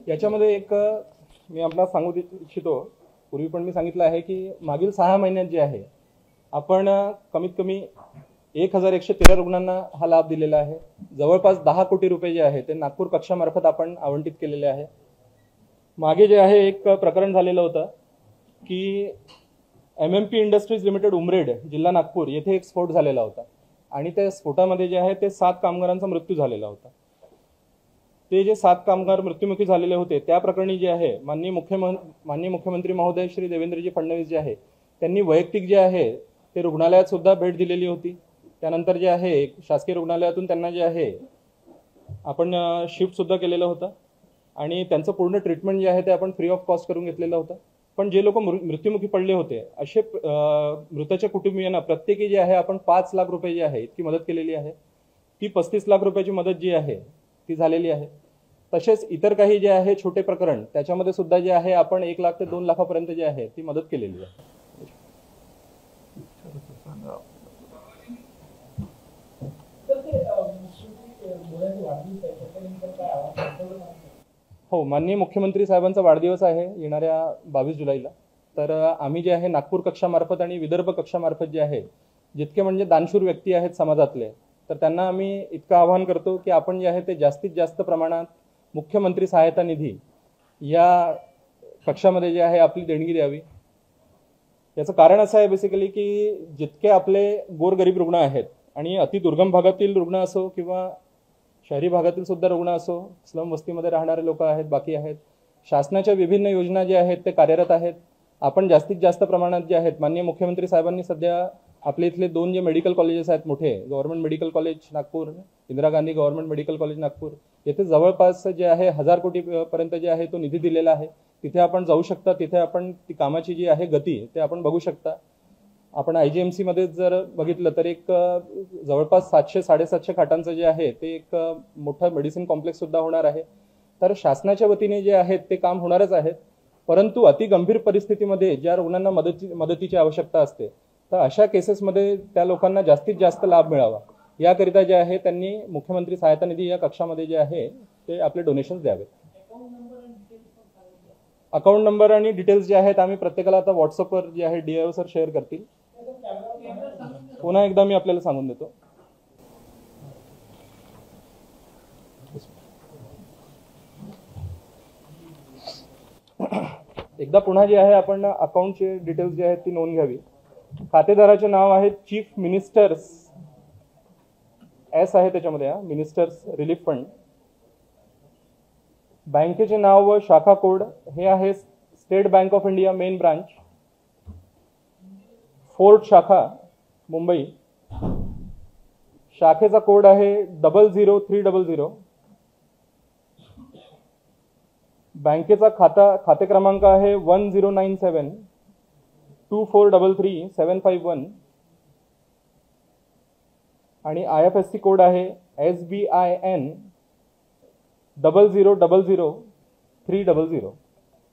याच्यामध्ये एक मी आपला सांगू इच्छितो, पूर्वी पण मी सांगितलं आहे की मागील 6 महिन्यात जे आहे आपण कमीत कमी 1113 रुग्णांना हा लाभ दिलेला आहे। जवळपास 10 कोटी रुपये जे आहे ते नागपूर कक्षामार्फत आपण आवंटित केलेले आहे। मागे जे आहे एक प्रकरण झालेलं होतं की MMP इंडस्ट्रीज लिमिटेड उमरेड जिल्हा नागपूर येथे एक स्फोट झालेला होता आणि त्या स्फोटामध्ये जे आहे ते 7 कामगारांचा मृत्यू झालेला होता। ते जे 7 कामगार मृत्युमुखी झालेले होते त्या प्रकरणी जे आहे माननीय मुख्यमंत्री महोदय श्री देवेंद्रजी फडणवीस जे आहे त्यांनी वैयक्तिक जे आहे ते रुग्णालयात सुद्धा भेट दिलेली होती। त्यानंतर जे आहे शासकीय रुग्णालयातून त्यांना जे आहे आपण शिफ्ट सुद्धा केलेलं होतं आणि त्यांचं पूर्ण ट्रीटमेंट जे आहे ते आपण फ्री ऑफ कॉस्ट करून घेतलेलं होतं। पण जे लोक मृत्युमुखी पडले होते असे मृताच्या कुटुंबियांना प्रत्येकी जे आहे आपण 5 लाख रुपये जे आहे इतकी मदत केलेली आहे। ती 35 लाख रुपयाची मदत जी आहे ती झालेली आहे। तसेच इतर काही जे आहे छोटे प्रकरण त्याच्यामध्ये सुद्धा जे आहे आपण 1 लाख ते 2 लाखापर्यंत जे आहे ती मदत केलेली आहे। हो, माननीय मुख्यमंत्री साहेबांचा वाढदिवस आहे येणाऱ्या 22 जुलैला। तर आम्ही जे आहे नागपूर कक्षामार्फत आणि विदर्भ कक्षामार्फत जे आहे जितके म्हणजे दानशूर व्यक्ती आहेत समाजातले तर त्यांना आम्ही इतकं आवाहन करतो की आपण जे आहे ते जास्तीत जास्त प्रमाणात मुख्यमंत्री सहायता निधी या कक्षामध्ये जे आहे आपली देणगी द्यावी। याचं कारण असं आहे बेसिकली की जितके आपले गोरगरीब रुग्ण आहेत आणि अतिदुर्गम भागातील रुग्ण असो किंवा शहरी भागातील सुद्धा रुग्ण असो, स्लम वस्तीमध्ये राहणारे लोक आहेत, बाकी आहेत, शासनाच्या विभिन्न योजना ज्या आहेत ते कार्यरत आहेत। आपण जास्तीत जास्त प्रमाणात जे आहेत माननीय मुख्यमंत्री साहेबांनी सध्या आपले इथले 2 जे मेडिकल कॉलेजेस आहेत मोठे, government medical college Nagpur, Indira Gandhi government medical college Nagpur, येथे जवळपास जे आहे 1000 कोटी पर्यंत जे आहे तो निधी दिलेला आहे। तिथे आपण जाऊ शकता, तिथे आपण ती कामाची जी आहे गती ते आपण बघू शकता। आपण IGMC मध्ये जर बघितलं तर एक जवळपास 700-750 खाटांचं जे आहे ते एक मोठा मेडिसिन कॉम्प्लेक्स सुद्धा होणार आहे। तर शासनाच्या वतीने जे आहेत ते काम होणारच आहेत, परंतु अति गंभीर परिस्थितीमध्ये ज्या रुग्णांना मदतीची आवश्यकता असते तर अशा केसेसमध्ये त्या लोकांना जास्तीत जास्त लाभ मिळावा याकरिता जे आहे त्यांनी मुख्यमंत्री सहायता निधी या कक्षामध्ये जे आहे ते आपले डोनेशन्स द्यावेत। अकाउंट नंबर आणि डिटेल्स जे आहेत आम्ही प्रत्येकाला आता व्हॉट्सअपवर जे आहे DIO सर शेअर करतील। पुन्हा एकदा मी आपल्याला सांगून देतो। एकदा पुन्हा जे आहे आपण अकाउंटचे डिटेल्स जे आहेत ती नोंद घ्यावी। खातेदाराचे नाव आहे चीफ मिनिस्टर्स S आहे त्याच्यामध्ये, मिनिस्टर्स रिलीफ फंड। बँकेचे नाव व शाखा कोड हे आहे state bank of India main branch, fort शाखा मुंबई। शाखेचा कोड आहे 00300। बँकेचा खाते क्रमांक आहे 109724333751 आणि IFSC कोड आहे SBIN 0000300।